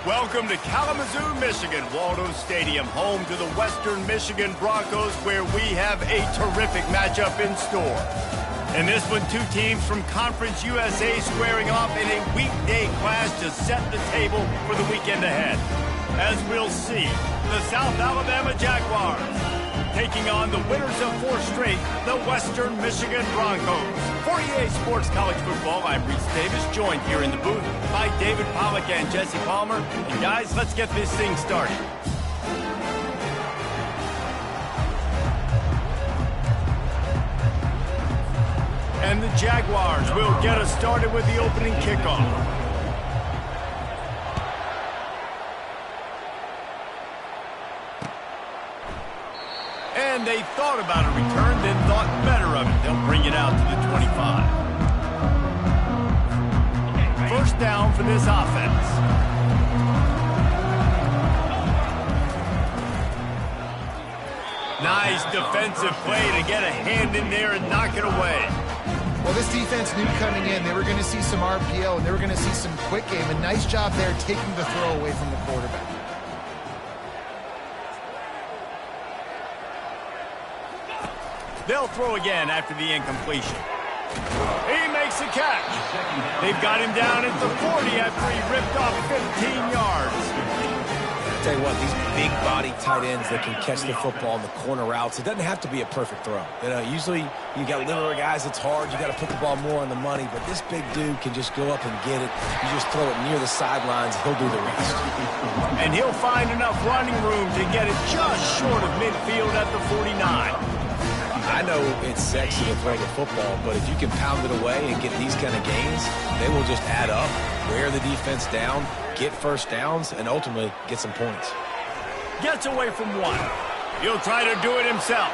Welcome to Kalamazoo, Michigan, Waldo Stadium, home to the Western Michigan Broncos, where we have a terrific matchup in store. In this one, two teams from Conference USA squaring off in a weekday clash to set the table for the weekend ahead. As we'll see, the South Alabama Jaguars taking on the winners of 4 straight, the Western Michigan Broncos. For EA Sports College Football, I'm Reese Davis, joined here in the booth by David Pollack and Jesse Palmer. And guys, let's get this thing started. And the Jaguars will get us started with the opening kickoff. And they thought about a return, then thought better of it. They'll bring it out to the 25. First down for this offense. Nice defensive play to get a hand in there and knock it away. Well, this defense knew coming in they were going to see some RPO and they were going to see some quick game. A nice job there taking the throw away from the quarterback. They'll throw again after the incompletion. He makes a catch. They've got him down at the 40 after he ripped off 15 yards. I'll tell you what, these big body tight ends that can catch the football in the corner routes, it doesn't have to be a perfect throw. You know, usually you got littler guys, it's hard. You got to put the ball more on the money, but this big dude can just go up and get it. You just throw it near the sidelines, he'll do the rest. And he'll find enough running room to get it just short of midfield at the 49. I know it's sexy to throw the football, but if you can pound it away and get these kind of gains, they will just add up, wear the defense down, get first downs, and ultimately get some points. Gets away from one. He'll try to do it himself.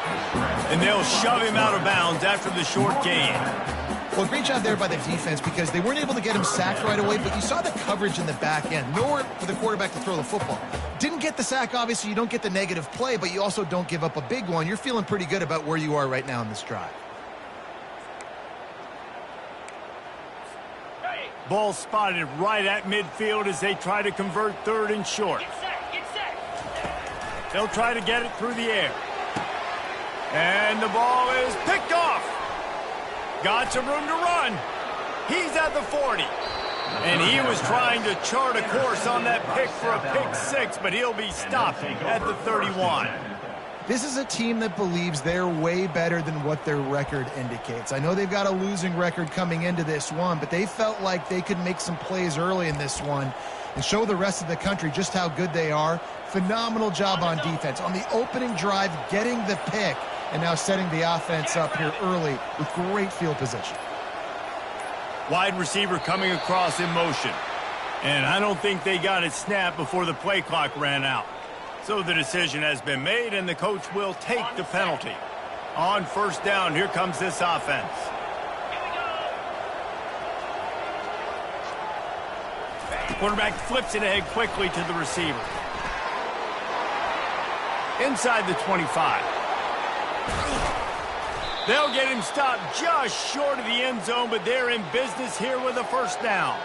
And they'll shove him out of bounds after the short gain. Well, great job there by the defense because they weren't able to get him sacked right away, but you saw the coverage in the back end. Nowhere for the quarterback to throw the football. Didn't get the sack, obviously. You don't get the negative play, but you also don't give up a big one. You're feeling pretty good about where you are right now in this drive. Ball spotted right at midfield as they try to convert third and short. They'll try to get it through the air. And the ball is picked off. Got some room to run. He's at the 40. And he was trying to chart a course on that pick for a pick 6, but he'll be stopped at the 31. This is a team that believes they're way better than what their record indicates. I know they've got a losing record coming into this one, but they felt like they could make some plays early in this one and show the rest of the country just how good they are. Phenomenal job on defense. On the opening drive, getting the pick, and now setting the offense up here early with great field position. Wide receiver coming across in motion. And I don't think they got it snapped before the play clock ran out. So the decision has been made, and the coach will take the penalty. On first down, here comes this offense. Quarterback flips it ahead quickly to the receiver. Inside the 25. They'll get him stopped just short of the end zone, but they're in business here with a first down.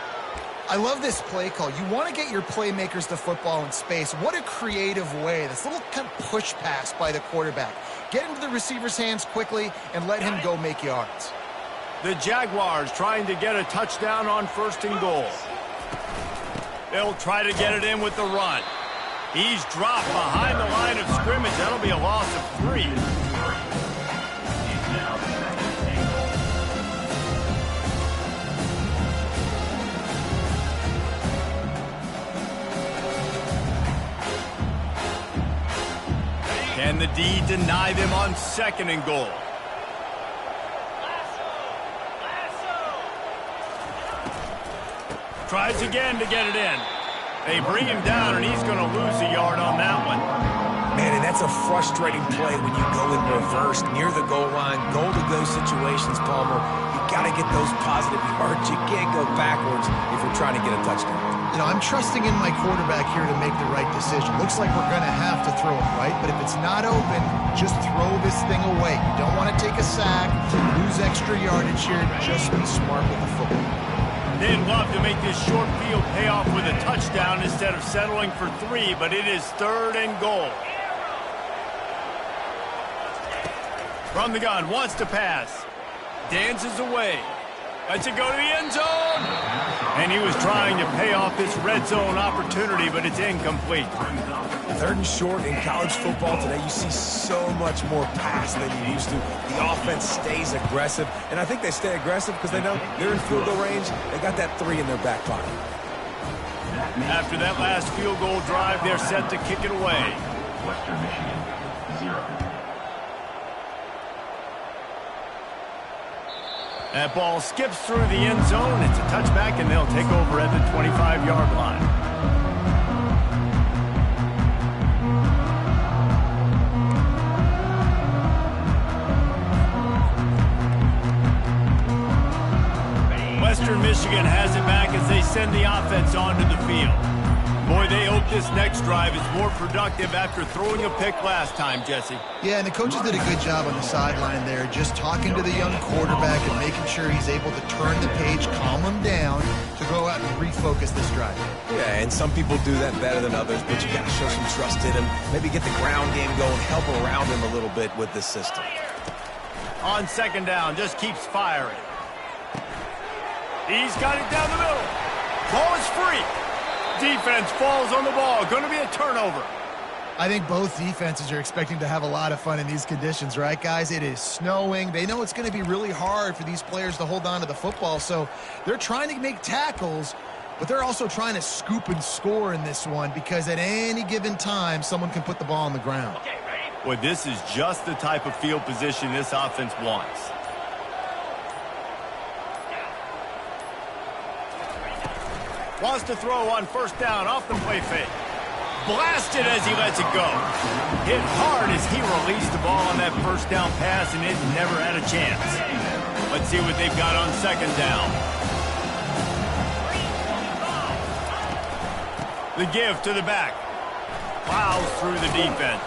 I love this play call. You want to get your playmakers the football in space. What a creative way. This little kind of push pass by the quarterback. Get into the receiver's hands quickly and let him go make yards. The Jaguars trying to get a touchdown on first and goal. They'll try to get it in with the run. He's dropped behind the line of scrimmage. That'll be a loss of 3. Can the D deny them on second and goal? Tries again to get it in. They bring him down, and he's going to lose a yard on that one. Man, and that's a frustrating play when you go in reverse near the goal line. Goal-to-go situations, Palmer. You got to get those positive yards. You can't go backwards if you're trying to get a touchdown. You know, I'm trusting in my quarterback here to make the right decision. Looks like we're going to have to throw it right, but if it's not open, just throw this thing away. You don't want to take a sack, lose extra yardage here. Just be smart with the football. They'd love to make this short field pay off with a touchdown instead of settling for 3, but it is 3rd and goal. From the gun, wants to pass. Dances away. Lets it go to the end zone. And he was trying to pay off this red zone opportunity, but it's incomplete. 3rd and short in college football today, you see so much more pass than you used to. The offense stays aggressive, and I think they stay aggressive because they know they're in field goal range. They got that 3 in their back pocket. After that last field goal drive, they're set to kick it away. Western Michigan, 0. That ball skips through the end zone. It's a touchback, and they'll take over at the 25-yard line. Western Michigan has it back as they send the offense onto the field. Boy, they hope this next drive is more productive after throwing a pick last time, Jesse. Yeah, and the coaches did a good job on the sideline there, just talking to the young quarterback and making sure he's able to turn the page, calm him down, to go out and refocus this drive. Yeah, and some people do that better than others, but you got to show some trust in him. Maybe get the ground game going, help around him a little bit with this system. On 2nd down, just keeps firing. He's got it down the middle. Ball is free. Defense falls on the ball. Going to be a turnover. I think both defenses are expecting to have a lot of fun in these conditions, right, guys? It is snowing. They know it's going to be really hard for these players to hold on to the football, so they're trying to make tackles, but they're also trying to scoop and score in this one because at any given time, someone can put the ball on the ground. Well, this is just the type of field position this offense wants. Wants to throw on 1st down off the play fake. Blasted as he lets it go. Hit hard as he released the ball on that 1st down pass, and it never had a chance. Let's see what they've got on 2nd down. The give to the back. Plows through the defense.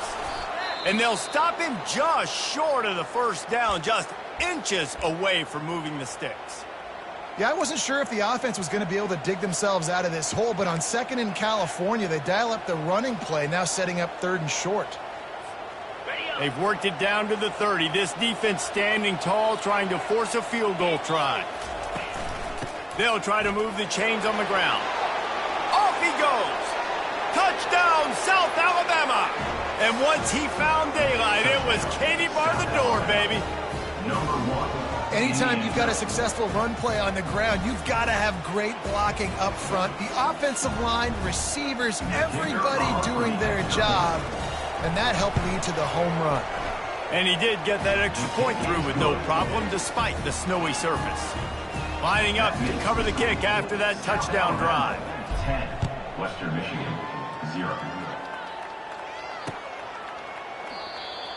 And they'll stop him just short of the 1st down, just inches away from moving the sticks. Yeah, I wasn't sure if the offense was going to be able to dig themselves out of this hole, but on 2nd in California, they dial up the running play, now setting up 3rd and short. They've worked it down to the 30. This defense standing tall, trying to force a field goal try. They'll try to move the chains on the ground. Off he goes. Touchdown, South Alabama. And once he found daylight, it was Katie bar the door, baby. Number 1. Anytime you've got a successful run play on the ground, you've got to have great blocking up front. The offensive line, receivers, everybody doing their job. And that helped lead to the home run. And he did get that extra point through with no problem despite the snowy surface. Lining up to cover the kick after that touchdown drive. 10. Western Michigan, 0.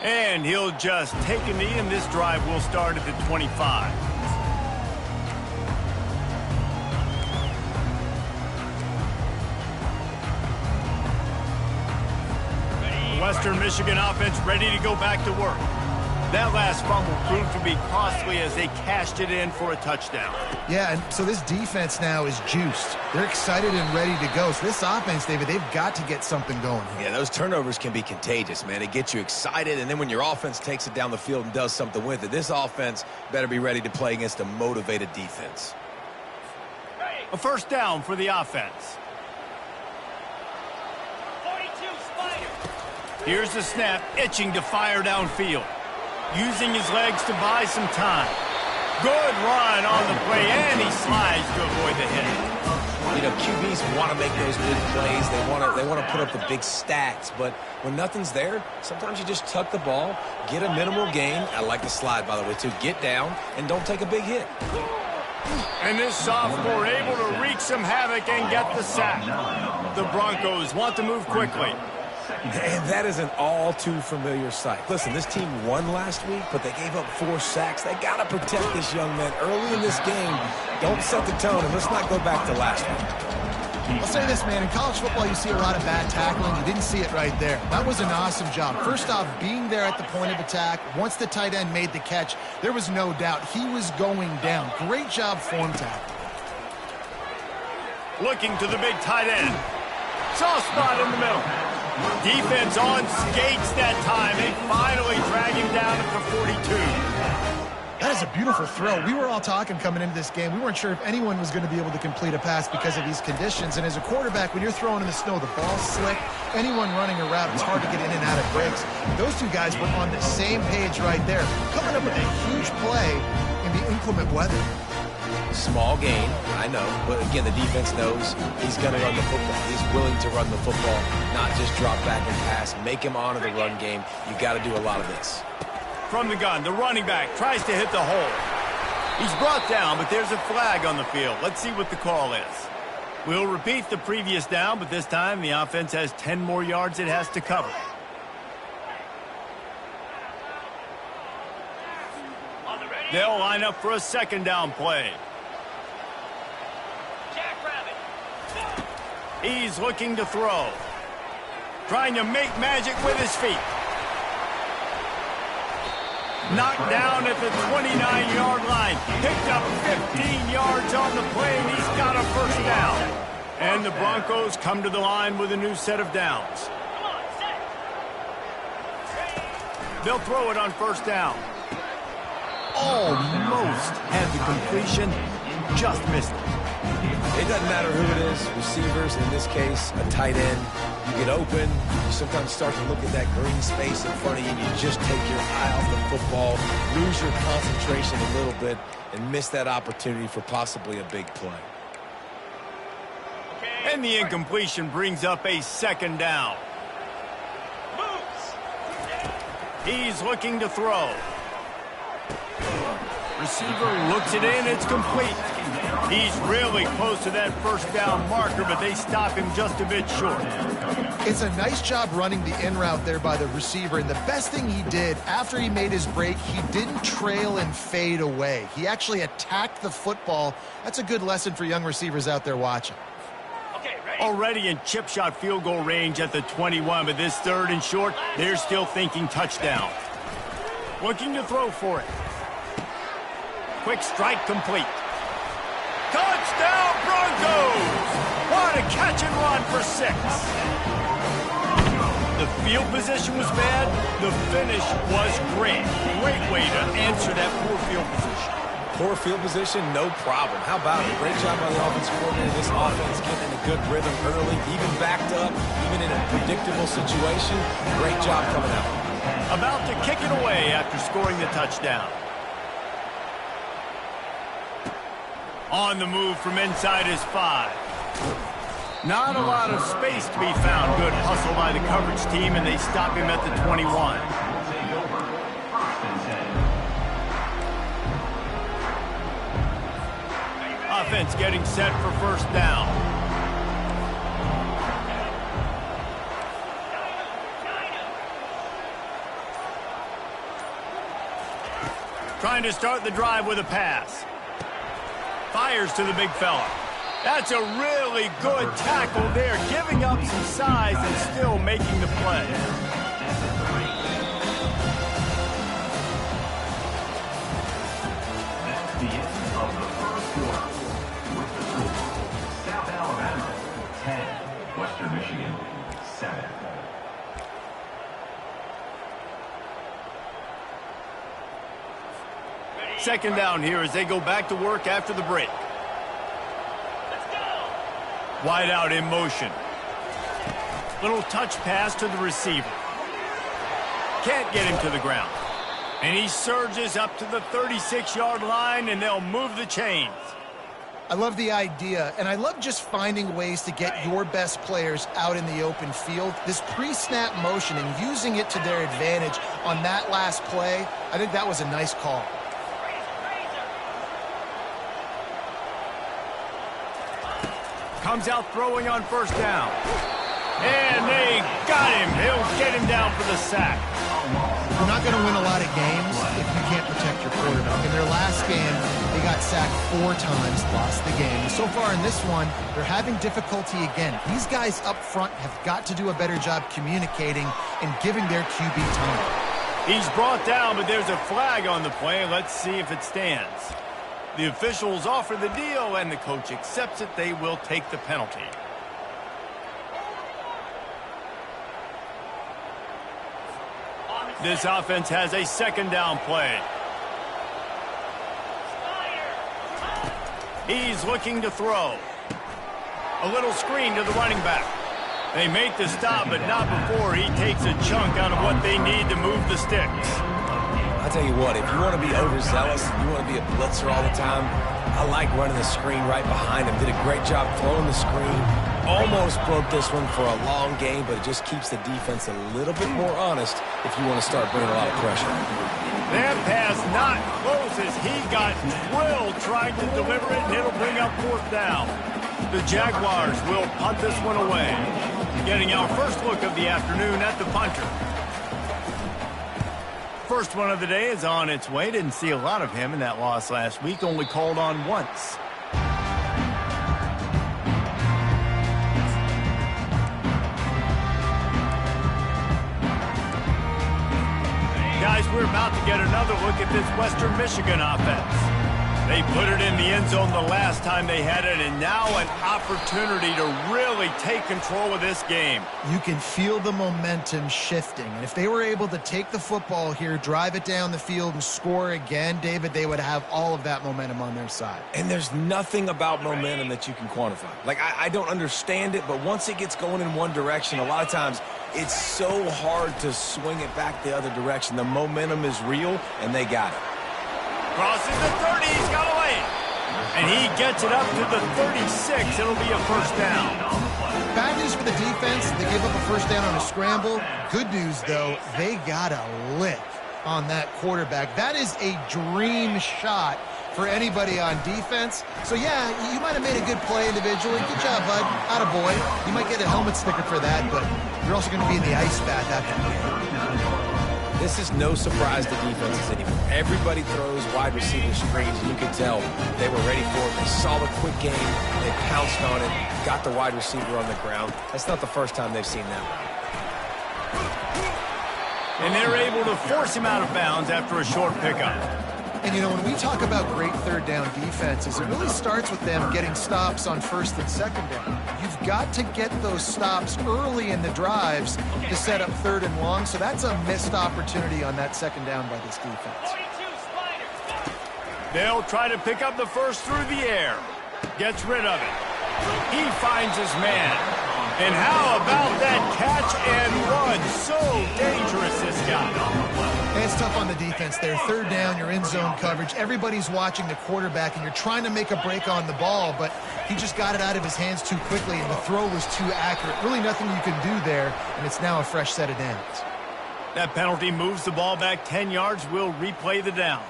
And he'll just take a knee, and this drive will start at the 25. Western Michigan offense ready to go back to work. That last fumble proved to be costly as they cashed it in for a touchdown. Yeah, and so this defense now is juiced. They're excited and ready to go. So this offense, David, they've got to get something going here. Yeah, those turnovers can be contagious, man. It gets you excited, and then when your offense takes it down the field and does something with it, this offense better be ready to play against a motivated defense. A 1st down for the offense. 42 Spider. Here's the snap, itching to fire downfield. Using his legs to buy some time. Good run on the play, and he slides to avoid the hit. You know, QBs want to make those big plays. They want to put up the big stats, but when nothing's there, sometimes you just tuck the ball, get a minimal gain. I like the slide, by the way, too. Get down and don't take a big hit. And this sophomore able to wreak some havoc and get the sack. The Broncos want to move quickly. And that is an all-too-familiar sight. Listen, this team won last week, but they gave up 4 sacks. They got to protect this young man early in this game. Don't set the tone, and let's not go back to last week. I'll say this, man. In college football, you see a lot of bad tackling. You didn't see it right there. That was an awesome job. First off, being there at the point of attack. Once the tight end made the catch, there was no doubt he was going down. Great job form tackle. Looking to the big tight end. Soft spot in the middle. Defense on skates that time. They finally drag him down at the 42. That is a beautiful throw. We were all talking coming into this game. We weren't sure if anyone was going to be able to complete a pass because of these conditions. And as a quarterback, when you're throwing in the snow, the ball's slick. Anyone running a route, it's hard to get in and out of breaks. Those two guys were on the same page right there, coming up with a huge play in the inclement weather. Small gain, I know, but again, the defense knows he's going to run the football. He's willing to run the football, not just drop back and pass. Make him honor the run game. You got to do a lot of this. From the gun, the running back tries to hit the hole. He's brought down, but there's a flag on the field. Let's see what the call is. We'll repeat the previous down, but this time the offense has 10 more yards it has to cover. They'll line up for a second down play. He's looking to throw. Trying to make magic with his feet. Knocked down at the 29-yard line. Picked up 15 yards on the play, and he's got a first down. And the Broncos come to the line with a new set of downs. They'll throw it on first down. Almost had the completion. Just missed it. It doesn't matter who it is, receivers, in this case, a tight end. You get open, you sometimes start to look at that green space in front of you, and you just take your eye off the football, lose your concentration a little bit, and miss that opportunity for possibly a big play. And the incompletion brings up a second down. He's looking to throw. Receiver looks it in, it's complete. He's really close to that first down marker, but they stop him just a bit short. It's a nice job running the in route there by the receiver, and the best thing he did after he made his break, he didn't trail and fade away. He actually attacked the football. That's a good lesson for young receivers out there watching. Already in chip shot field goal range at the 21, but this third and short, they're still thinking touchdown. Looking to throw for it. Quick strike complete. Touchdown Broncos! What a catch and run for 6. The field position was bad. The finish was great. Great way to answer that poor field position. Poor field position, no problem. How about it? Great job by the offensive coordinator. This offense getting in a good rhythm early, even backed up, even in a predictable situation. Great job coming out. About to kick it away after scoring the touchdown. On the move from inside his 5. Not a lot of space to be found. Good hustle by the coverage team, and they stop him at the 21. Offense getting set for first down. Trying to start the drive with a pass. Fires to the big fella. That's a really good tackle there, giving up some size and still making the play. That's the end of the first quarter. With the score, South Alabama 10, Western Michigan 7. Second down here as they go back to work after the break. Wide out in motion. Little touch pass to the receiver. Can't get him to the ground. And he surges up to the 36-yard line, and they'll move the chains. I love the idea, and I love just finding ways to get your best players out in the open field. This pre-snap motion and using it to their advantage on that last play, I think that was a nice call. Comes out throwing on first down. And they got him. He'll get him down for the sack. You're not going to win a lot of games if you can't protect your quarterback. In their last game, they got sacked 4 times, lost the game. So far in this one, they're having difficulty again. These guys up front have got to do a better job communicating and giving their QB time. He's brought down, but there's a flag on the play. Let's see if it stands. The officials offer the deal, and the coach accepts it. They will take the penalty. This offense has a second down play. He's looking to throw. A little screen to the running back. They make the stop, but not before he takes a chunk out of what they need to move the sticks. I'll tell you what, if you want to be overzealous, you want to be a blitzer all the time, I like running the screen right behind him. Did a great job throwing the screen. Almost broke this one for a long game, but it just keeps the defense a little bit more honest if you want to start bringing a lot of pressure. That pass not close as he got drilled trying to deliver it, and it'll bring up fourth down. The Jaguars will punt this one away. Getting our first look of the afternoon at the punter. First one of the day is on its way. Didn't see a lot of him in that loss last week. Only called on once. Guys, we're about to get another look at this Western Michigan offense. They put it in the end zone the last time they had it, and now an opportunity to really take control of this game. You can feel the momentum shifting, and if they were able to take the football here, drive it down the field, and score again, David, they would have all of that momentum on their side. And there's nothing about momentum that you can quantify. Like, I don't understand it, but once it gets going in one direction, a lot of times it's so hard to swing it back the other direction. The momentum is real, and they got it. Crosses the 30, he's got away. And he gets it up to the 36. It'll be a first down. Bad news for the defense. They gave up a first down on a scramble. Good news, though, they got a lick on that quarterback. That is a dream shot for anybody on defense. So, yeah, you might have made a good play individually. Good job, bud. Attaboy. You might get a helmet sticker for that, but you're also going to be in the ice bath after the game. This is no surprise to defenses anymore. Everybody throws wide receiver screens, and you can tell they were ready for it. They saw the quick game. They pounced on it, got the wide receiver on the ground. That's not the first time they've seen that. And they're able to force him out of bounds after a short pickup. And, you know, when we talk about great third down defenses, it really starts with them getting stops on first and second down. You've got to get those stops early in the drives to set up third and long, so that's a missed opportunity on that second down by this defense. They'll try to pick up the first through the air. Gets rid of it. He finds his man. And how about that catch and run? So dangerous, this guy. And it's tough on the defense there. Third down, you're in zone coverage. Everybody's watching the quarterback, and you're trying to make a break on the ball, but he just got it out of his hands too quickly, and the throw was too accurate. Really nothing you can do there, and it's now a fresh set of downs. That penalty moves the ball back 10 yards. We'll replay the down.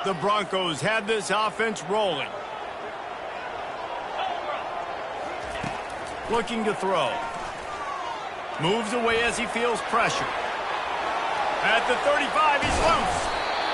The Broncos have this offense rolling. Looking to throw. Moves away as he feels pressure. At the 35, he's loose.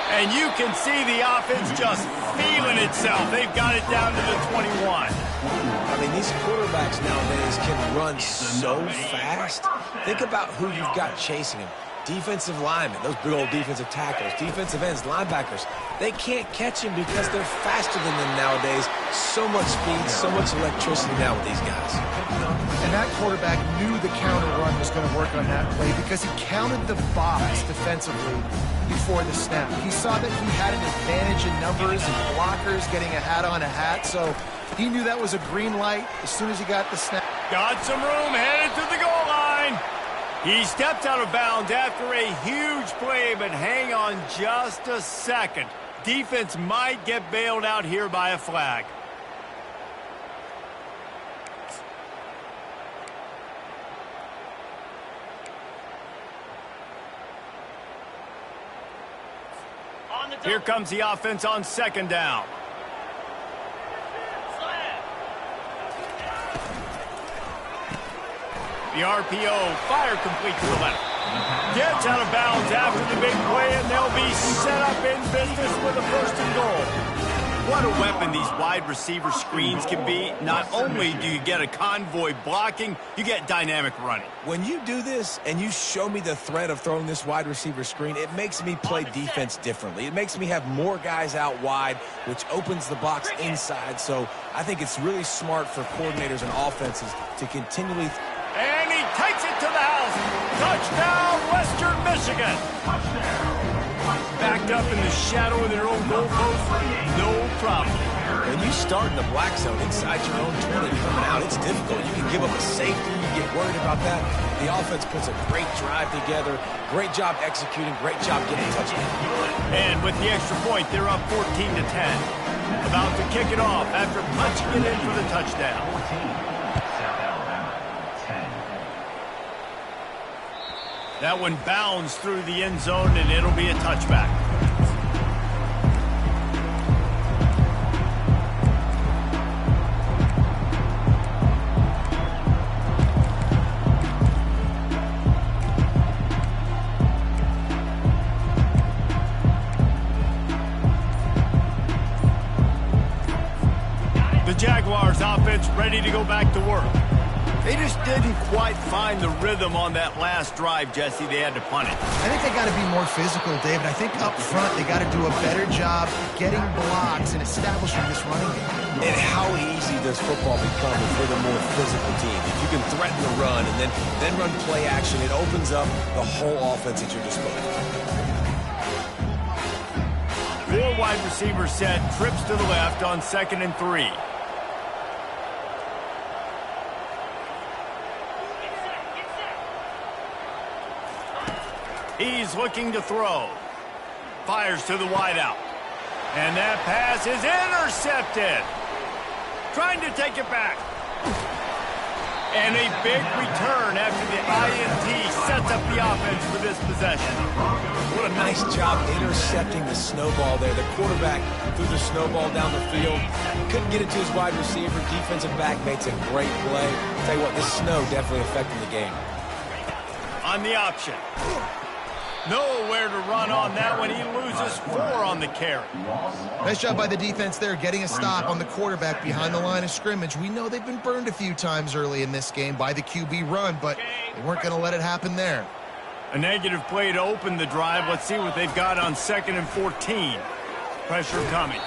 And you can see the offense just feeling itself. They've got it down to the 21. I mean, these quarterbacks nowadays can run so fast. Think about who you've got chasing him. Defensive linemen, those big old defensive tackles, defensive ends, linebackers, they can't catch him because they're faster than them nowadays. So much speed, so much electricity now with these guys. And that quarterback knew the counter run was going to work on that play because he counted the box defensively before the snap. He saw that he had an advantage in numbers and blockers getting a hat on a hat, so he knew that was a green light as soon as he got the snap. Got some room, headed to the goal line. He stepped out of bounds after a huge play, but hang on just a second. Defense might get bailed out here by a flag. Here comes the offense on second down. The RPO, fire complete to the left. Gets out of bounds after the big play, and they'll be set up in business with a first and goal. What a weapon these wide receiver screens can be. Not only do you get a convoy blocking, you get dynamic running. When you do this and you show me the threat of throwing this wide receiver screen, it makes me play defense differently. It makes me have more guys out wide, which opens the box inside. So I think it's really smart for coordinators and offenses to continually... And he takes it to the house. Touchdown, Western Michigan. Backed up in the shadow of their own goalpost, no problem. When you start in the black zone inside your own 20 coming out, it's difficult. You can give up a safety. You get worried about that. The offense puts a great drive together. Great job executing. Great job getting a touchdown. And with the extra point, they're up 14-10. About to kick it off after punching it in for the touchdown. 14. South Alabama, 10. That one bounds through the end zone, and it'll be a touchback. The Jaguars offense ready to go back to work. They just didn't quite find the rhythm on that last drive, Jesse. They had to punt it. I think they got to be more physical, David. I think up front they got to do a better job getting blocks and establishing this running game. And how easy does football become if we're the more physical team? If you can threaten the run and then run play action, it opens up the whole offense at your disposal. 4 wide receivers set, trips to the left on 2nd and 3. He's looking to throw. Fires to the wideout. And that pass is intercepted. Trying to take it back. And a big return after the INT sets up the offense for this possession. What a nice job intercepting the snowball there. The quarterback threw the snowball down the field. Couldn't get it to his wide receiver. Defensive back made some great play. Tell you what, this snow definitely affecting the game. On the option. Nowhere to run on that one. He loses 4 on the carry. Nice job by the defense there, getting a stop on the quarterback behind the line of scrimmage. We know they've been burned a few times early in this game by the QB run, but they weren't going to let it happen there. A negative play to open the drive. Let's see what they've got on 2nd and 14. Pressure coming.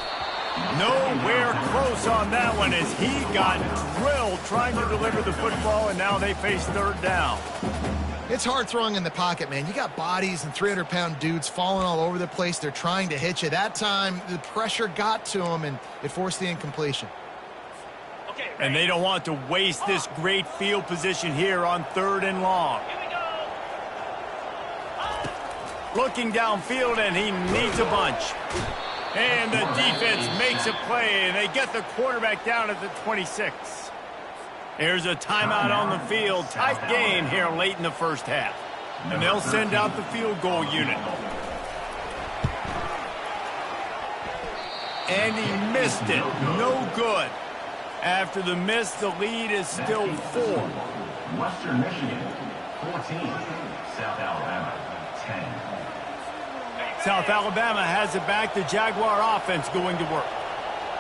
Nowhere close on that one as he got drilled trying to deliver the football, and now they face 3rd down. It's hard throwing in the pocket, man. You got bodies and 300-pound dudes falling all over the place. They're trying to hit you. That time, the pressure got to them, and it forced the incompletion. And they don't want to waste this great field position here on 3rd and long. Looking downfield, and he needs a bunch. And the defense makes a play, and they get the quarterback down at the 26. There's a timeout on the field. Tight game here late in the first half. And they'll send out the field goal unit. And he missed it. No good. After the miss, the lead is still 4. Western Michigan, 14. South Alabama, 10. South Alabama has it back. The Jaguar offense going to work.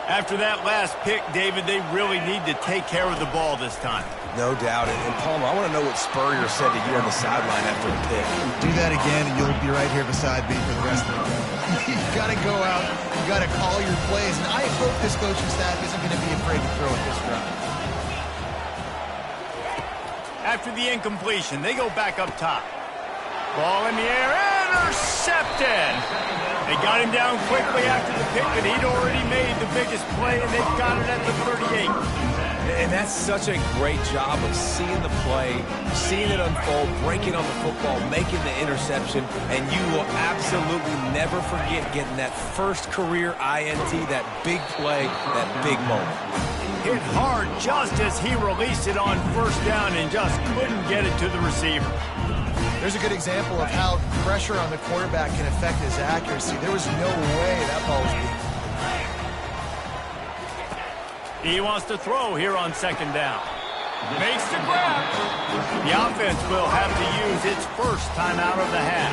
After that last pick, David, they really need to take care of the ball this time. No doubt. And Palmer, I want to know what Spurrier said to you on the sideline after the pick. Do that again, and you'll be right here beside me for the rest of the game. You got to go out. You got to call your plays. And I hope this coaching staff isn't going to be afraid to throw at this drive. After the incompletion, they go back up top. Ball in the air, intercepted. They got him down quickly after the pick, but he'd already made the biggest play, and they've got it at the 38. And that's such a great job of seeing the play, seeing it unfold, breaking on the football, making the interception, and you will absolutely never forget getting that first career INT, that big play, that big moment. Hit hard just as he released it on 1st down and just couldn't get it to the receiver. There's a good example of how pressure on the quarterback can affect his accuracy. There was no way that ball was being... He wants to throw here on 2nd down. Makes the grab. The offense will have to use its first timeout of the half.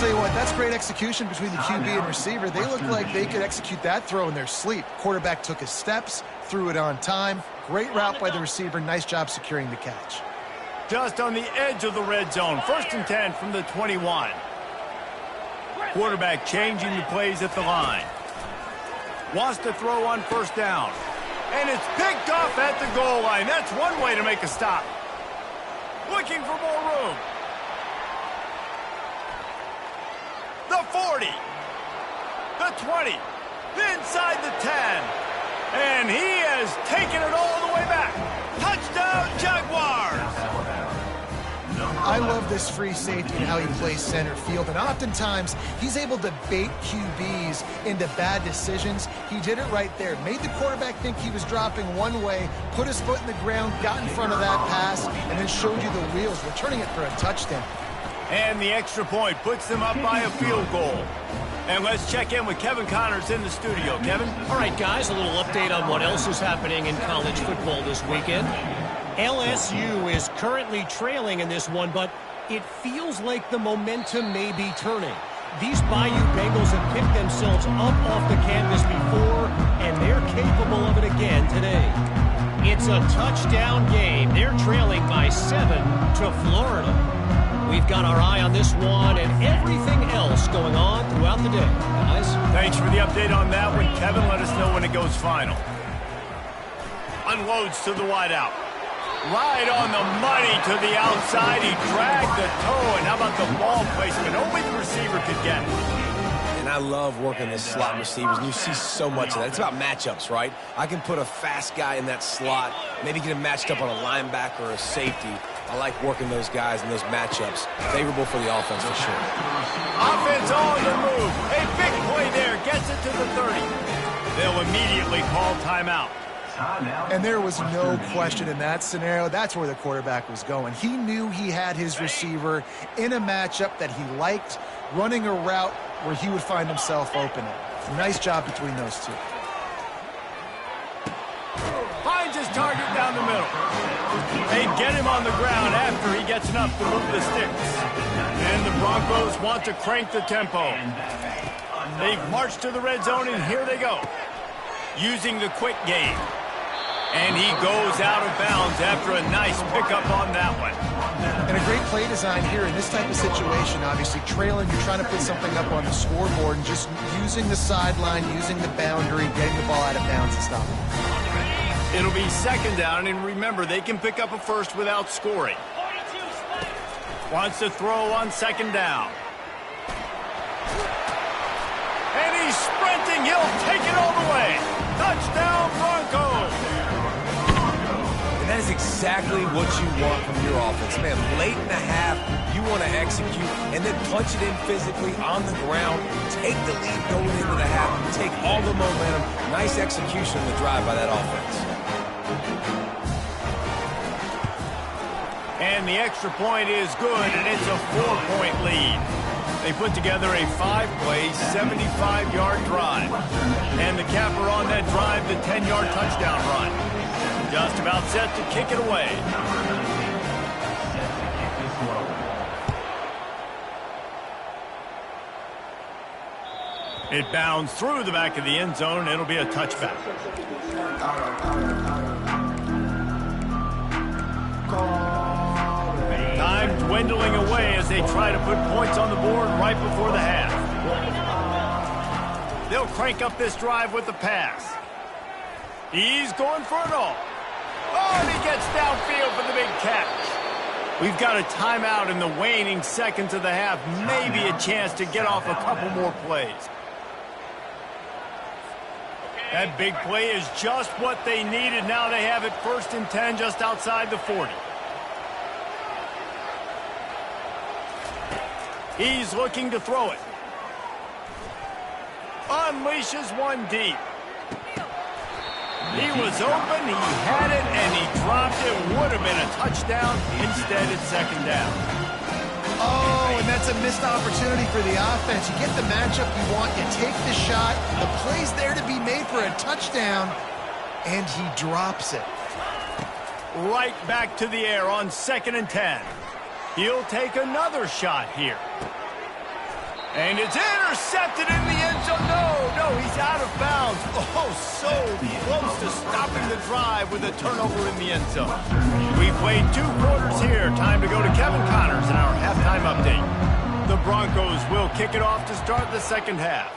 tell you what, that's great execution between the QB and receiver. They look like they could execute that throw in their sleep. Quarterback took his steps, threw it on time. Great route by the receiver. Nice job securing the catch. Just on the edge of the red zone. 1st and 10 from the 21. Quarterback changing the plays at the line. Wants to throw on 1st down. And it's picked off at the goal line. That's one way to make a stop. Looking for more room. The 40. The 20. Inside the 10. And he has taken it all the way back. Touchdown, Jaguars. I love this free safety and how he plays center field. And oftentimes, he's able to bait QBs into bad decisions. He did it right there. Made the quarterback think he was dropping one way, put his foot in the ground, got in front of that pass, and then showed you the wheels, returning it for a touchdown. And the extra point puts them up by a field goal. And let's check in with Kevin Connors in the studio. Kevin? All right, guys, a little update on what else is happening in college football this weekend. LSU is currently trailing in this one, but it feels like the momentum may be turning. These Bayou Bengals have picked themselves up off the canvas before, and they're capable of it again today. It's a touchdown game. They're trailing by 7 to Florida. We've got our eye on this one and everything else going on throughout the day. Guys? Thanks for the update on that one. Kevin, let us know when it goes final. Unloads to the wideout. Right on the money to the outside. He dragged the toe. And how about the ball placement? Only the receiver could get it. And I love working the slot receivers, and you see so much of that. It's about matchups, right? I can put a fast guy in that slot, maybe get him matched up on a linebacker or a safety. I like working those guys in those matchups. Favorable for the offense for sure. Offense on the move. A big play there. Gets it to the 30. They'll immediately call timeout. And there was no question in that scenario. That's where the quarterback was going. He knew he had his receiver in a matchup that he liked, running a route where he would find himself open. Nice job between those two. Finds his target down the middle. They get him on the ground after he gets enough to move the sticks. And the Broncos want to crank the tempo. They've marched to the red zone, and here they go. Using the quick game. And he goes out of bounds after a nice pickup on that one. And a great play design here in this type of situation. Obviously, trailing, you're trying to put something up on the scoreboard, and just using the sideline, using the boundary, getting the ball out of bounds and stopping it. It'll be 2nd down, and remember, they can pick up a first without scoring. Wants to throw on 2nd down. And he's sprinting. He'll take it all the way. Touchdown, Broncos. And that is exactly what you want from your offense. Man, late in the half, you want to execute and then punch it in physically on the ground, take the lead going into the half, take all the momentum. Nice execution on the drive by that offense. And the extra point is good, and it's a 4-point lead. They put together a 5-play, 75-yard drive. And the capper on that drive, the 10-yard touchdown run. Just about set to kick it away. It bounds through the back of the end zone. It'll be a touchback. Time dwindling away as they try to put points on the board right before the half. They'll crank up this drive with the pass. He's going for it all. Oh, and he gets downfield for the big catch. We've got a timeout in the waning seconds of the half. Maybe a chance to get off a couple more plays. That big play is just what they needed. Now they have it 1st and 10 just outside the 40. He's looking to throw it. Unleashes one deep. He was open, he had it, and he dropped it. Would have been a touchdown. Instead, it's 2nd down. Oh, and that's a missed opportunity for the offense. You get the matchup you want, you take the shot, the play's there to be made for a touchdown, and he drops it. Right back to the air on 2nd and 10. He'll take another shot here. And it's intercepted in the end zone. No, he's out of bounds. Oh, so close to stopping the drive with a turnover in the end zone. We played 2 quarters here. Time to go to Kevin Connors in our halftime update. The Broncos will kick it off to start the second half.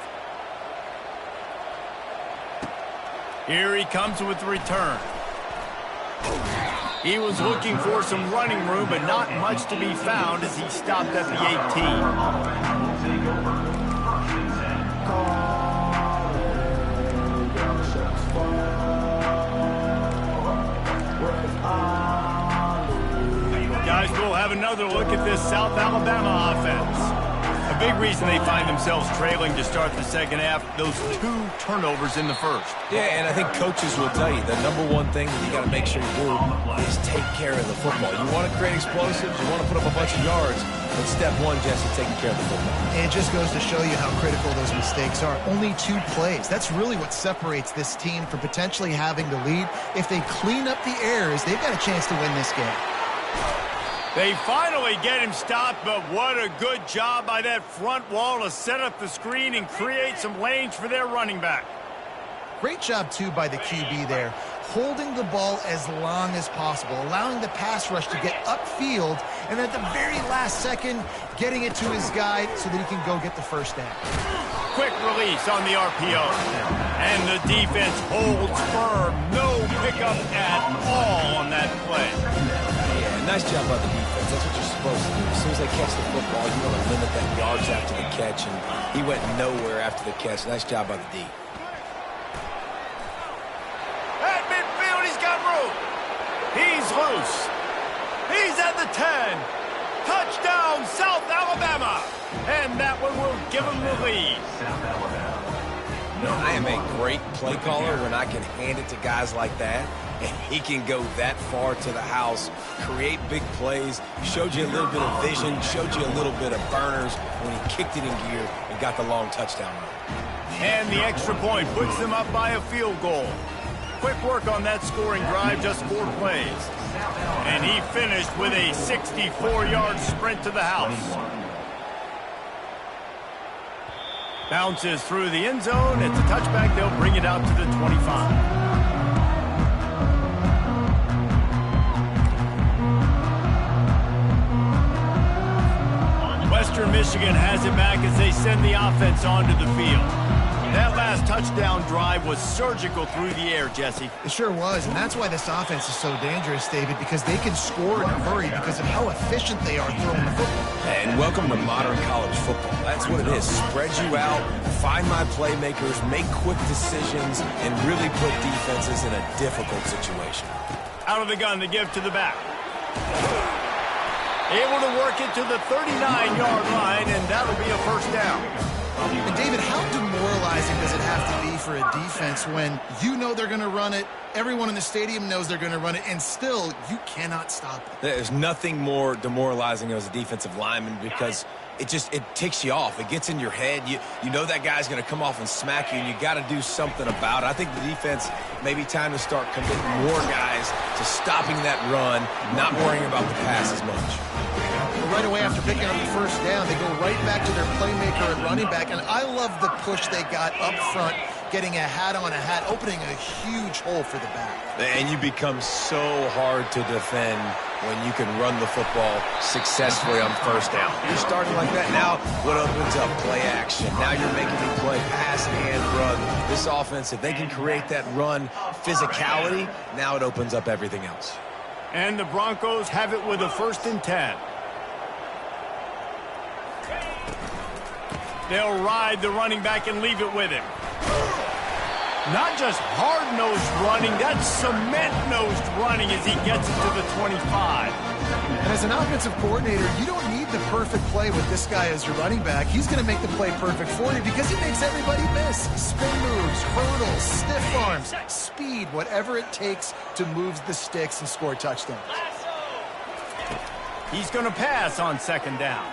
Here he comes with the return. He was looking for some running room, but not much to be found as he stopped at the 18. Guys, we'll have another look at this South Alabama offense. A big reason they find themselves trailing to start the second half, those 2 turnovers in the first. Yeah, and I think coaches will tell you the number one thing that you got to make sure you do is take care of the football. You want to create explosives, you want to put up a bunch of yards, but step 1, Jesse, taking care of the football. And it just goes to show you how critical those mistakes are. Only 2 plays. That's really what separates this team from potentially having the lead. If they clean up the errors, they've got a chance to win this game. They finally get him stopped, but what a good job by that front wall to set up the screen and create some lanes for their running back. Great job, too, by the QB there, holding the ball as long as possible, allowing the pass rush to get upfield, and at the very last second, getting it to his guy so that he can go get the first down. Quick release on the RPO. And the defense holds firm. No pickup at all on that play. Yeah, nice job by the defense. That's what you're supposed to do. As soon as they catch the football, you want to limit that yards after the catch, and he went nowhere after the catch. Nice job by the D. At midfield, he's got room. He's loose. He's at the 10. Touchdown, South Alabama. And that one will give him the lead. South Alabama. I am a great play caller when I can hand it to guys like that, and he can go that far to the house, create big plays, showed you a little bit of vision, showed you a little bit of burners when he kicked it in gear and got the long touchdown run. And the extra point puts them up by a field goal. Quick work on that scoring drive, just 4 plays. And he finished with a 64-yard sprint to the house. Bounces through the end zone. It's a touchback. They'll bring it out to the 25. Western Michigan has it back as they send the offense onto the field. That last touchdown drive was surgical through the air, Jesse. It sure was, and that's why this offense is so dangerous, David, because they can score in a hurry because of how efficient they are throwing the football. And welcome to modern college football. That's what it is. Spread you out, find my playmakers, make quick decisions, and really put defenses in a difficult situation. Out of the gun to give to the back. Able to work it to the 39-yard line, and that'll be a first down. And David, how demoralizing does it have to be for a defense when you know they're going to run it, everyone in the stadium knows they're going to run it, and still you cannot stop it? There's nothing more demoralizing as a defensive lineman because it ticks you off. It gets in your head. You know that guy's going to come off and smack you, and you got to do something about it. I think the defense may be time to start committing more guys to stopping that run, not worrying about the pass as much. Right away after picking up the first down, they go right back to their playmaker and running back. And I love the push they got up front, getting a hat on a hat, opening a huge hole for the back. And you become so hard to defend when you can run the football successfully on first down. You're starting like that. Now what opens up? Play action. Now you're making me play pass and run. This offense, if they can create that run physicality, now it opens up everything else. And the Broncos have it with a 1st and 10. They'll ride the running back and leave it with him. Not just hard-nosed running, that's cement-nosed running as he gets it to the 25. And as an offensive coordinator, you don't need the perfect play with this guy as your running back. He's going to make the play perfect for you because he makes everybody miss. Spin moves, hurdles, stiff arms, speed, whatever it takes to move the sticks and score touchdowns. He's going to pass on 2nd down.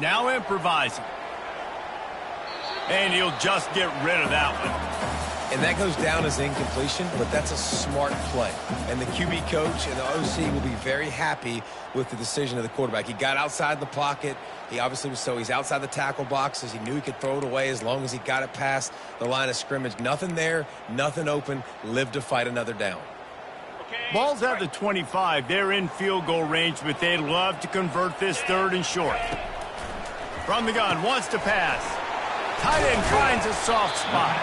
Now improvising. And he'll just get rid of that one. And that goes down as incompletion, but that's a smart play. And the QB coach and the OC will be very happy with the decision of the quarterback. He got outside the pocket. He obviously he's outside the tackle boxes. He knew he could throw it away as long as he got it past the line of scrimmage. Nothing there, nothing open. Live to fight another down. Ball's at the 25. They're in field goal range, but they'd love to convert this 3rd and short. From the gun, wants to pass. Tight end finds a soft spot.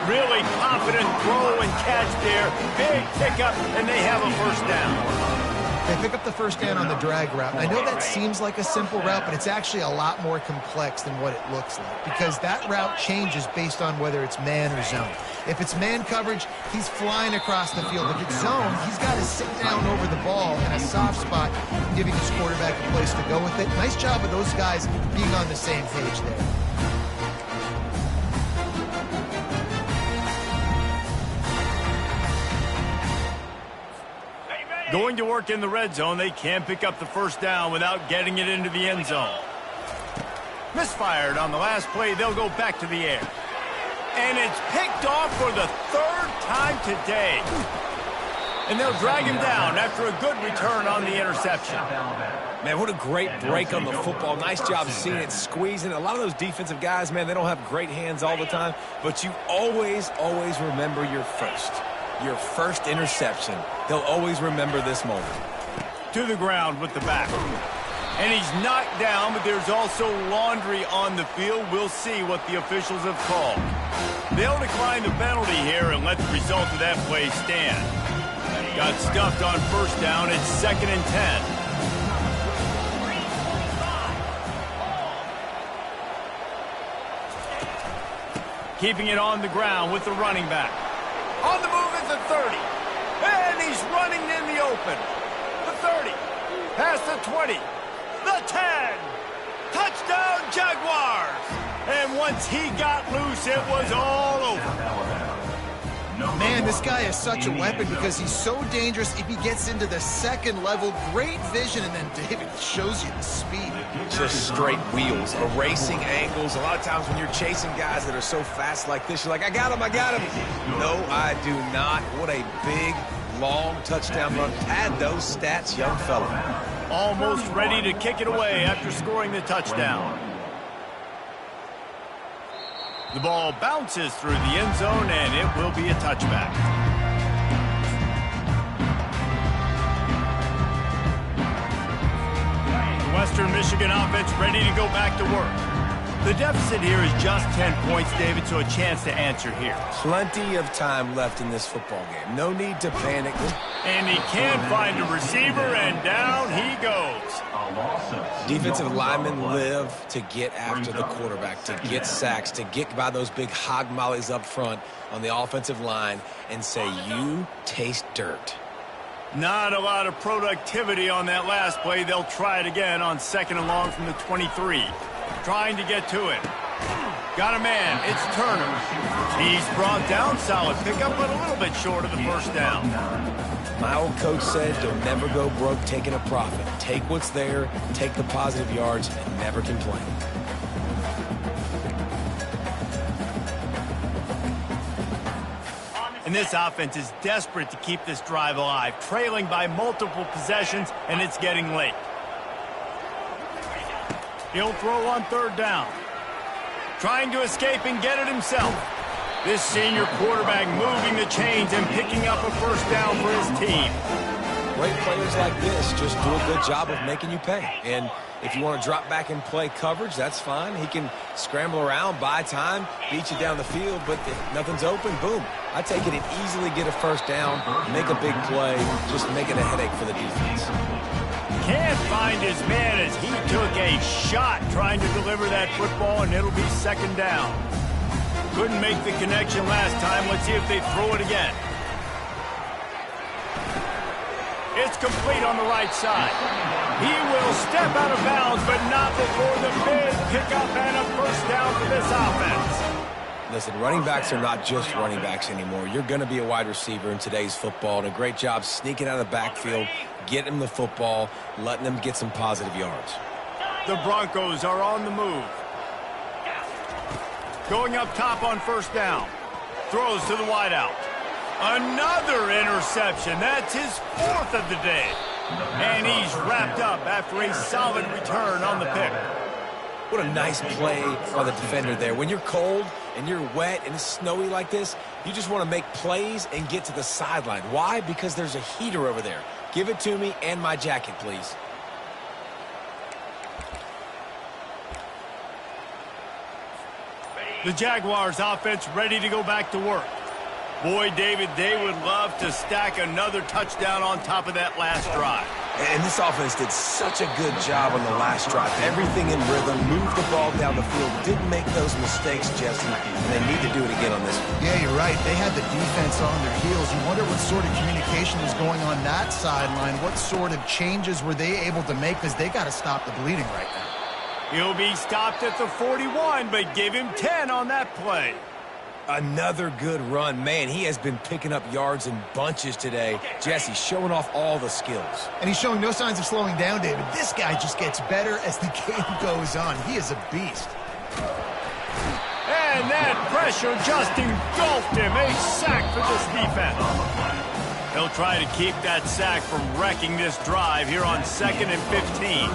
Really confident throw and catch there. Big pickup, and they have a first down. They pick up the first down on the drag route. And I know that seems like a simple route, but it's actually a lot more complex than what it looks like because that route changes based on whether it's man or zone. If it's man coverage, he's flying across the field. If it's zone, he's got to sit down over the ball in a soft spot, giving his quarterback a place to go with it. Nice job of those guys being on the same page there. Going to work in the red zone, they can't pick up the first down without getting it into the end zone. Misfired on the last play, they'll go back to the air. And it's picked off for the 3rd time today. And they'll drag him down after a good return on the interception. Man, what a great break on the football. Nice job seeing it, squeezing. A lot of those defensive guys, man, they don't have great hands all the time, but you always remember your first interception. They'll always remember this moment. To the ground with the back. And he's knocked down, but there's also laundry on the field. We'll see what the officials have called. They'll decline the penalty here and let the result of that play stand. Got stuffed on first down. It's 2nd and 10. Keeping it on the ground with the running back. On the move is the 30. And he's running in the open. The 30. Past the 20. The 10. Touchdown, Jaguars. And once he got loose, it was all over. Man, this guy is such a weapon because he's so dangerous. If he gets into the 2nd level, great vision, and then David shows you the speed. Just straight wheels, erasing angles. A lot of times when you're chasing guys that are so fast like this, you're like, I got him. No, I do not. What a big, long touchdown run. Pad those stats, young fella. Almost ready to kick it away after scoring the touchdown. The ball bounces through the end zone, and it will be a touchback. The Western Michigan offense ready to go back to work. The deficit here is just 10 points, David, so a chance to answer here. Plenty of time left in this football game. No need to panic. And he can't find a receiver, and down he goes. Defensive linemen live to get after the quarterback, to get sacks, to get by those big hog mollies up front on the offensive line and say, you taste dirt. Not a lot of productivity on that last play. They'll try it again on 2nd and long from the 23. Trying to get to it. Got a man. It's Turner. He's brought down. Solid pickup, but a little bit short of the first down. My old coach said, don't never go broke taking a profit. Take what's there, take the positive yards, and never complain. And this offense is desperate to keep this drive alive, trailing by multiple possessions, and it's getting late. He'll throw on 3rd down. Trying to escape and get it himself. This senior quarterback moving the chains and picking up a first down for his team. Great players like this just do a good job of making you pay. And if you want to drop back and play coverage, that's fine. He can scramble around, buy time, beat you down the field, but if nothing's open, boom. I take it and easily get a first down, make a big play, just make it a headache for the defense. Can't find his man as he took a shot trying to deliver that football, and it'll be 2nd down. Couldn't make the connection last time. Let's see if they throw it again. It's complete on the right side. He will step out of bounds, but not before the big pickup and a first down for this offense. Listen, running backs are not just running backs anymore. You're going to be a wide receiver in today's football, and a great job sneaking out of the backfield, getting them the football, letting them get some positive yards. The Broncos are on the move. Going up top on first down. Throws to the wideout. Another interception. That's his 4th of the day. And he's wrapped up after a solid return on the pick. What a nice play by the defender there. When you're cold and you're wet and it's snowy like this, you just want to make plays and get to the sideline. Why? Because there's a heater over there. Give it to me and my jacket, please. The Jaguars offense ready to go back to work. Boy, David, they would love to stack another touchdown on top of that last drive. And this offense did such a good job on the last drive. Everything in rhythm, moved the ball down the field, didn't make those mistakes, Jesse, and they need to do it again on this one. Yeah, you're right. They had the defense on their heels. You wonder what sort of communication was going on that sideline. What sort of changes were they able to make, because they got to stop the bleeding right now. He'll be stopped at the 41, but give him 10 on that play. Another good run. Man, he has been picking up yards in bunches today. Jesse showing off all the skills. And he's showing no signs of slowing down, David. This guy just gets better as the game goes on. He is a beast. And that pressure just engulfed him. A sack for this defense. They'll try to keep that sack from wrecking this drive here on 2nd and 15.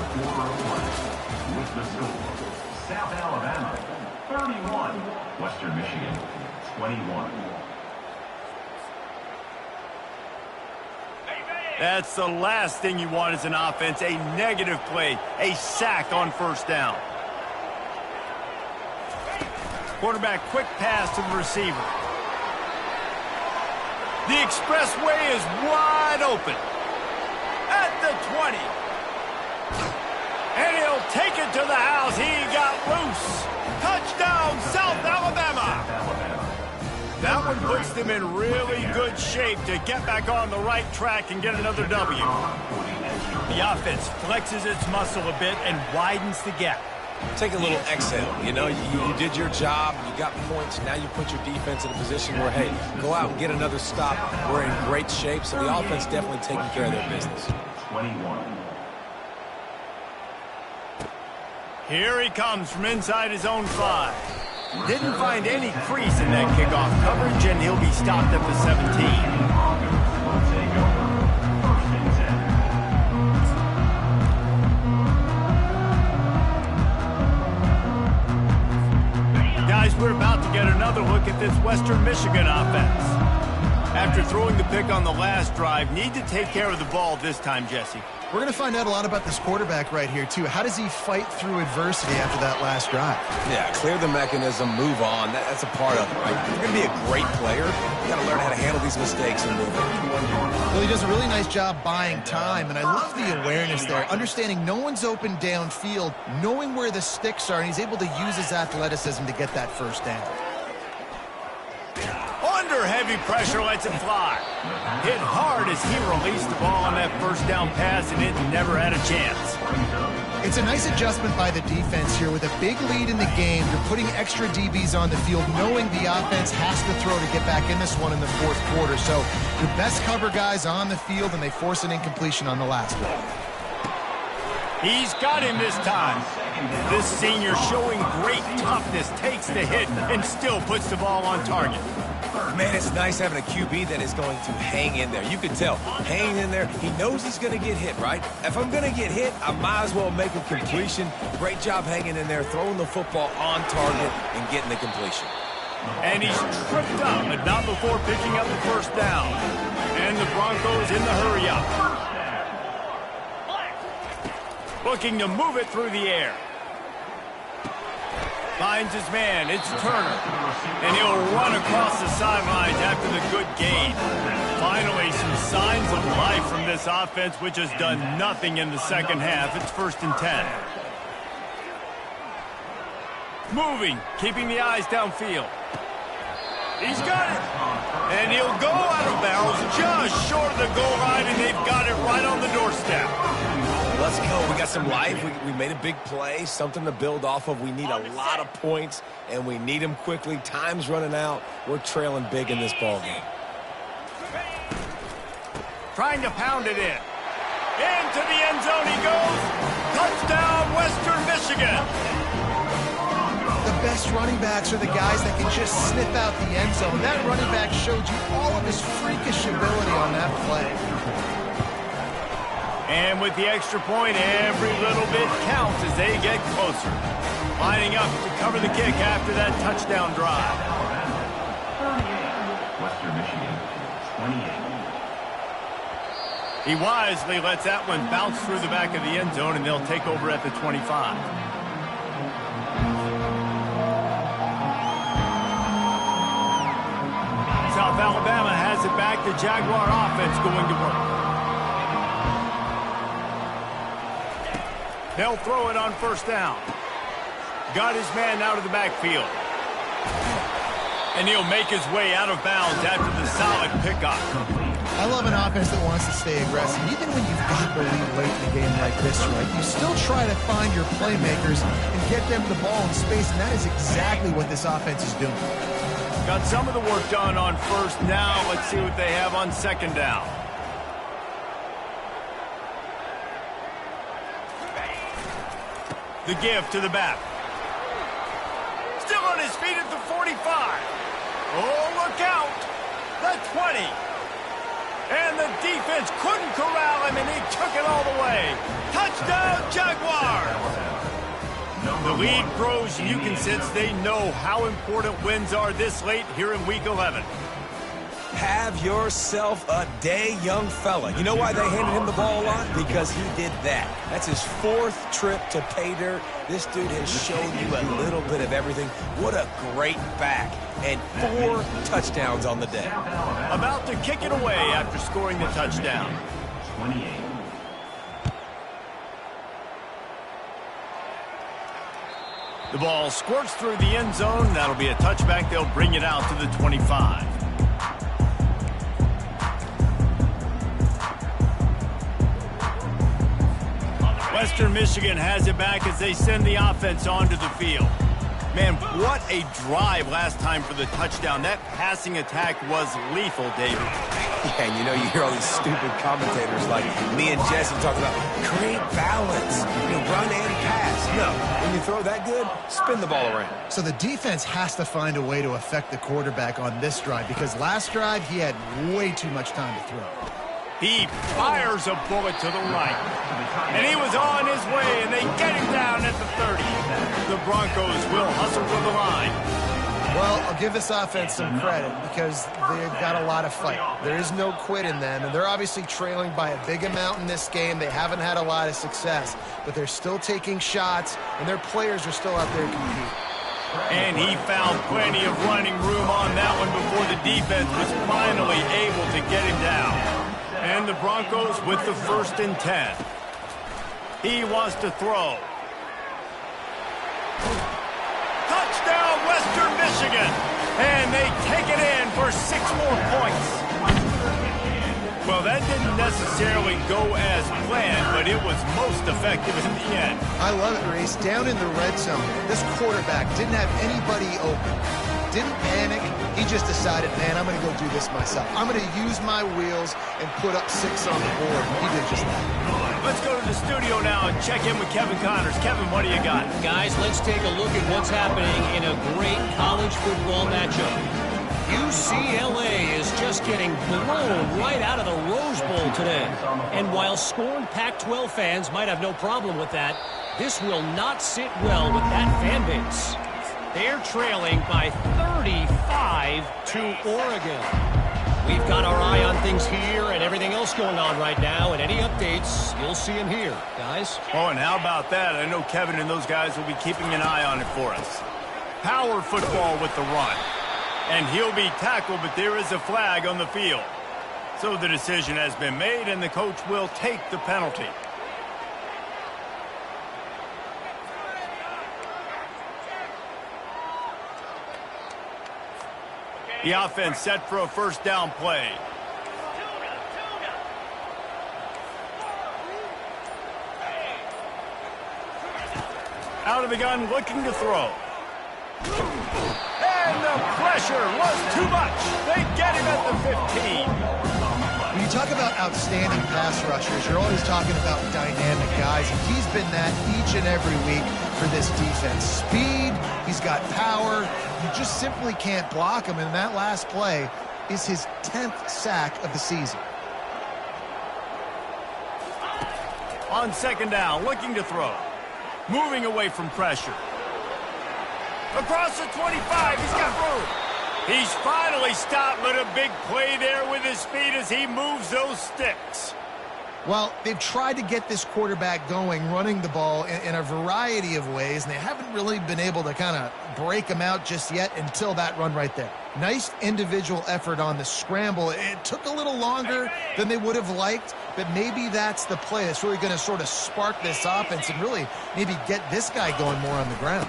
With the score, South Alabama 31, Western Michigan 21. That's the last thing you want as an offense, a negative play, a sack on 1st down. Quarterback quick pass to the receiver. The expressway is wide open. At the 20. And he'll take it to the house. He got loose. Touchdown, South Alabama. That one puts them in really good shape to get back on the right track and get another W. The offense flexes its muscle a bit and widens the gap. Take a little exhale. You know, you did your job. You got points. Now you put your defense in a position where, hey, go out and get another stop. We're in great shape, so the offense definitely taking care of their business. 21. Here he comes from inside his own 5. Didn't find any crease in that kickoff coverage, and he'll be stopped at the 17. Guys, we're about to get another look at this Western Michigan offense. After throwing the pick on the last drive, need to take care of the ball this time, Jesse. We're going to find out a lot about this quarterback right here, too. How does he fight through adversity after that last drive? Yeah, clear the mechanism, move on. That's a part of it, right? If you're going to be a great player, you got to learn how to handle these mistakes and move on. Well, he does a really nice job buying time, and I love the awareness there. Understanding no one's open downfield, knowing where the sticks are, and he's able to use his athleticism to get that 1st down. Under heavy pressure, lets it fly. Hit hard as he released the ball on that 1st down pass, and it never had a chance. It's a nice adjustment by the defense here. With a big lead in the game, you're putting extra DBs on the field, knowing the offense has to throw to get back in this one in the 4th quarter. So your best cover guys on the field, and they force an incompletion on the last one. He's got him this time. This senior showing great toughness, takes the hit, and still puts the ball on target. Man, it's nice having a QB that is going to hang in there. You can tell, hanging in there. He knows he's going to get hit, right? If I'm going to get hit, I might as well make a completion. Great job hanging in there, throwing the football on target and getting the completion. And he's tripped up, but not before picking up the 1st down. And the Broncos in the hurry-up. Looking to move it through the air. Finds his man, it's Turner. And he'll run across the sidelines after the good gain. Finally, some signs of life from this offense, which has done nothing in the 2nd half. It's 1st and 10. Moving, keeping the eyes downfield. He's got it. And he'll go out of bounds just short of the goal line, and they've got it right on the doorstep. Let's go. We got some life. We made a big play, something to build off of. We need a lot of points, and we need them quickly. Time's running out. We're trailing big in this ballgame. Trying to pound it in. Into the end zone he goes. Touchdown, Western Michigan. The best running backs are the guys that can just sniff out the end zone. That running back showed you all of his freakish ability on that play. And with the extra point, every little bit counts as they get closer. Lining up to cover the kick after that touchdown drive. 38, Western Michigan, 28. He wisely lets that one bounce through the back of the end zone, and they'll take over at the 25. South Alabama has it back. The Jaguar offense going to work. They'll throw it on first down. Got his man out of the backfield. And he'll make his way out of bounds after the solid pickup. I love an offense that wants to stay aggressive. Even when you've got the lead late in a game like this, right, you still try to find your playmakers and get them the ball in space, and that is exactly what this offense is doing. Got some of the work done on first. Now let's see what they have on second down. The give to the back. Still on his feet at the 45. Oh, look out. The 20. And the defense couldn't corral him, and he took it all the way. Touchdown, Jaguars. The lead grows, and you can sense they know how important wins are this late here in Week 11. Have yourself a day, young fella. You know why they handed him the ball a lot? Because he did that. That's his 4th trip to pay dirt. This dude has shown you a little bit of everything. What a great back. And 4 touchdowns on the day. About to kick it away after scoring the touchdown. 28. The ball squirts through the end zone. That'll be a touchback. They'll bring it out to the 25. Western Michigan has it back as they send the offense onto the field. Man, what a drive last time for the touchdown. That passing attack was lethal, David. Yeah, and you know, you hear all these stupid commentators like me and Jesse talk about create balance, run and pass. No, when you throw that good, spin the ball around. So the defense has to find a way to affect the quarterback on this drive, because last drive he had way too much time to throw. He fires a bullet to the right. And he was on his way, and they get him down at the 30. The Broncos will hustle to the line. Well, I'll give this offense some credit because they've got a lot of fight. There is no quit in them, and they're obviously trailing by a big amount in this game. They haven't had a lot of success, but they're still taking shots, and their players are still out there competing. And he found plenty of running room on that one before the defense was finally able to get him down. And the Broncos with the 1st and 10. He wants to throw. Touchdown, Western Michigan. And they take it in for 6 more points. Well, that didn't necessarily go as planned, but it was most effective in the end. I love it, Reese. Down in the red zone, this quarterback didn't have anybody open. Didn't panic. He just decided, man, I'm going to go do this myself. I'm going to use my wheels and put up 6 on the board. He did just that. Let's go to the studio now and check in with Kevin Connors. Kevin, what do you got? Guys, let's take a look at what's happening in a great college football matchup. UCLA is just getting blown right out of the Rose Bowl today. And while scorned Pac-12 fans might have no problem with that, this will not sit well with that fan base. They're trailing by 35 to Oregon. We've got our eye on things here and everything else going on right now, and any updates, you'll see them here, guys. Oh, and how about that? I know Kevin and those guys will be keeping an eye on it for us. Power football with the run. And he'll be tackled, but there is a flag on the field. So the decision has been made, and the coach will take the penalty. The offense set for a 1st down play. Out of the gun, looking to throw. And the pressure was too much. They get him at the 15. When you talk about outstanding pass rushers, you're always talking about dynamic guys, and he's been that each and every week for this defense. Speed, he's got power. You just simply can't block him, and that last play is his 10th sack of the season. On second down, looking to throw. Moving away from pressure. Across the 25, he's got room. He's finally stopped with a big play there with his feet as he moves those sticks. Well, they've tried to get this quarterback going, running the ball in a variety of ways, and they haven't really been able to kind of break him out just yet until that run right there. Nice individual effort on the scramble. It took a little longer than they would have liked, but maybe that's the play that's really going to sort of spark this offense and really maybe get this guy going more on the ground.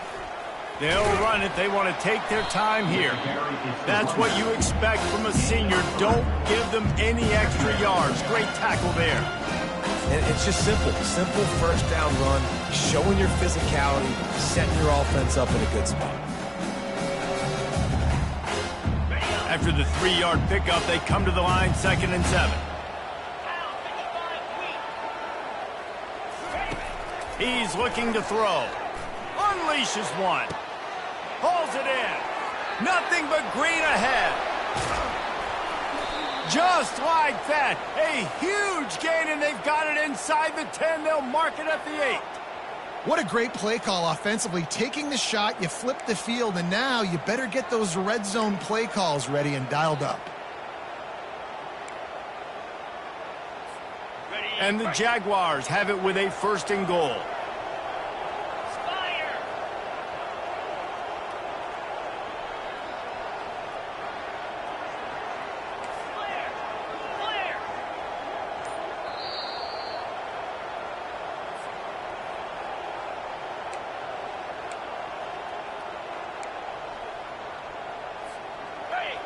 They'll run it. They want to take their time here. That's what you expect from a senior. Don't give them any extra yards. Great tackle there. And it's just simple. Simple first down run, showing your physicality, setting your offense up in a good spot. After the 3-yard pickup, they come to the line, 2nd and 7. He's looking to throw. Unleashes one. Hauls it in. Nothing but green ahead. Just like that. A huge gain, and they've got it inside the 10. They'll mark it at the 8. What a great play call offensively. Taking the shot, you flip the field, and now you better get those red zone play calls ready and dialed up. And the Jaguars have it with a 1st and goal.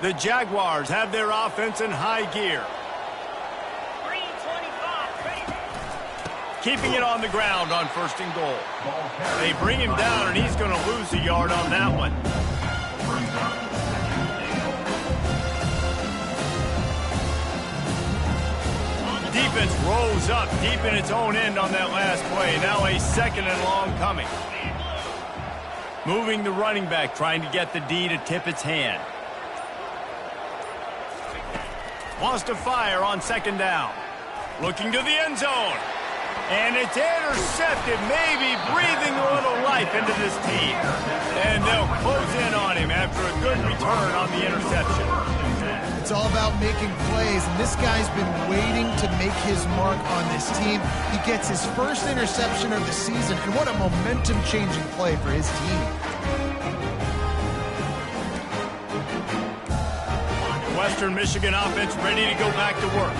The Jaguars have their offense in high gear. Keeping it on the ground on 1st and goal. They bring him down, and he's going to lose a yard on that one. Defense rolls up deep in its own end on that last play. Now a 2nd and long coming. Moving the running back, trying to get the D to tip its hand. Wants to fire on 2nd down. Looking to the end zone. And it's intercepted, maybe breathing a little life into this team. And they'll close in on him after a good return on the interception. It's all about making plays, and this guy's been waiting to make his mark on this team. He gets his first interception of the season, and what a momentum-changing play for his team. Western Michigan offense ready to go back to work.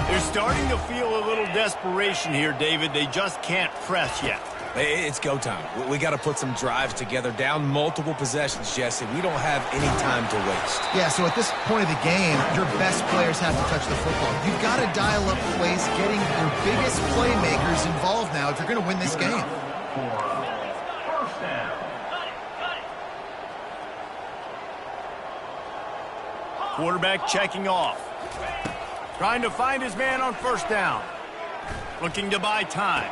They're starting to feel a little desperation here, David. They just can't press yet. It's go time. We got to put some drives together, down multiple possessions, Jesse. We don't have any time to waste. Yeah, so at this point of the game, your best players have to touch the football. You've got to dial up plays, getting your biggest playmakers involved now if you're going to win this game. Quarterback checking off. Trying to find his man on 1st down. Looking to buy time.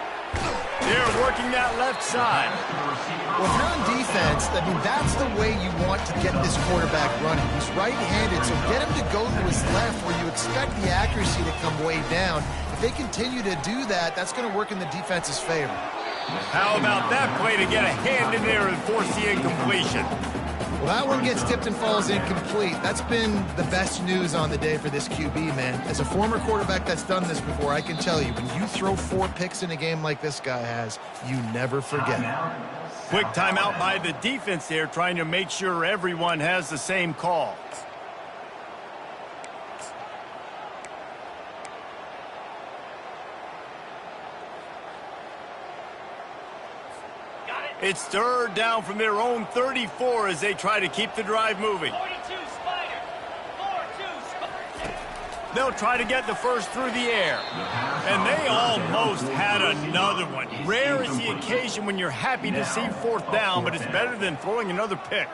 They're working that left side. Well, if you're on defense, I mean, that's the way you want to get this quarterback running. He's right-handed, so get him to go to his left where you expect the accuracy to come way down. If they continue to do that, that's going to work in the defense's favor. How about that play to get a hand in there and force the incompletion? Well, that one gets tipped and falls incomplete. That's been the best news on the day for this QB, man. As a former quarterback that's done this before, I can tell you, when you throw 4 picks in a game like this guy has, you never forget. Quick timeout by the defense there, trying to make sure everyone has the same call. It's 3rd down from their own 34 as they try to keep the drive moving. 42 Spider. 4-2 Spider. They'll try to get the first through the air. And they almost had another one. Rare is the occasion when you're happy to see 4th down, but it's better than throwing another pick.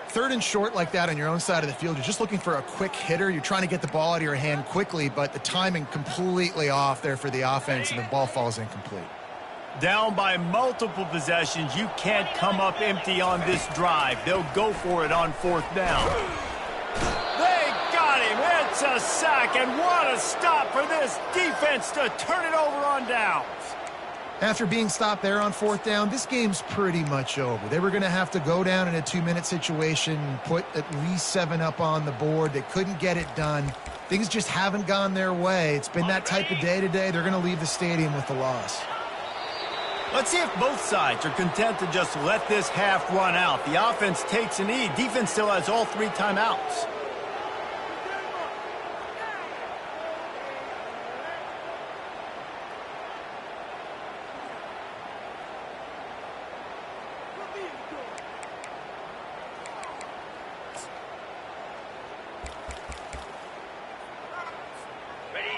Third and short like that on your own side of the field, you're just looking for a quick hitter. You're trying to get the ball out of your hand quickly, but the timing completely off there for the offense, and the ball falls incomplete. Down by multiple possessions, you can't come up empty on this drive. They'll go for it on fourth down. They got him. It's a sack, and what a stop for this defense to turn it over on downs. After being stopped there on fourth down, this game's pretty much over. They were going to have to go down in a 2-minute situation, put at least 7 up on the board. They couldn't get it done. Things just haven't gone their way. It's been that type of day today. They're going to leave the stadium with the loss. Let's see if both sides are content to just let this half run out. The offense takes a knee. Defense still has all 3 timeouts.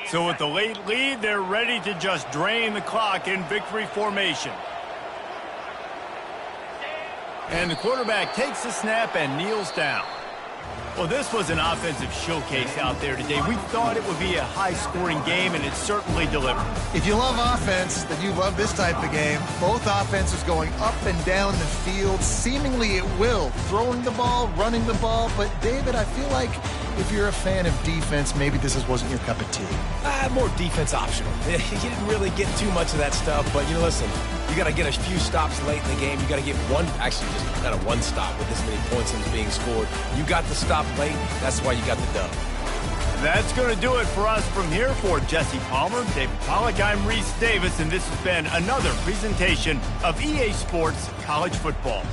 So with the late lead, they're ready to just drain the clock in victory formation. And the quarterback takes the snap and kneels down. Well, this was an offensive showcase out there today. We thought it would be a high-scoring game, and it certainly delivered. If you love offense, then you love this type of game. Both offenses going up and down the field, seemingly at will. Throwing the ball, running the ball. But, David, I feel like if you're a fan of defense, maybe this wasn't your cup of tea. More defense optional. You didn't really get too much of that stuff, but, listen, you got to get a few stops late in the game. You got to get just kind of one stop with this many points being scored. You got the stop late. That's why you got the dub. That's going to do it for us from here. For Jesse Palmer, David Pollack, I'm Reese Davis, and this has been another presentation of EA Sports College Football.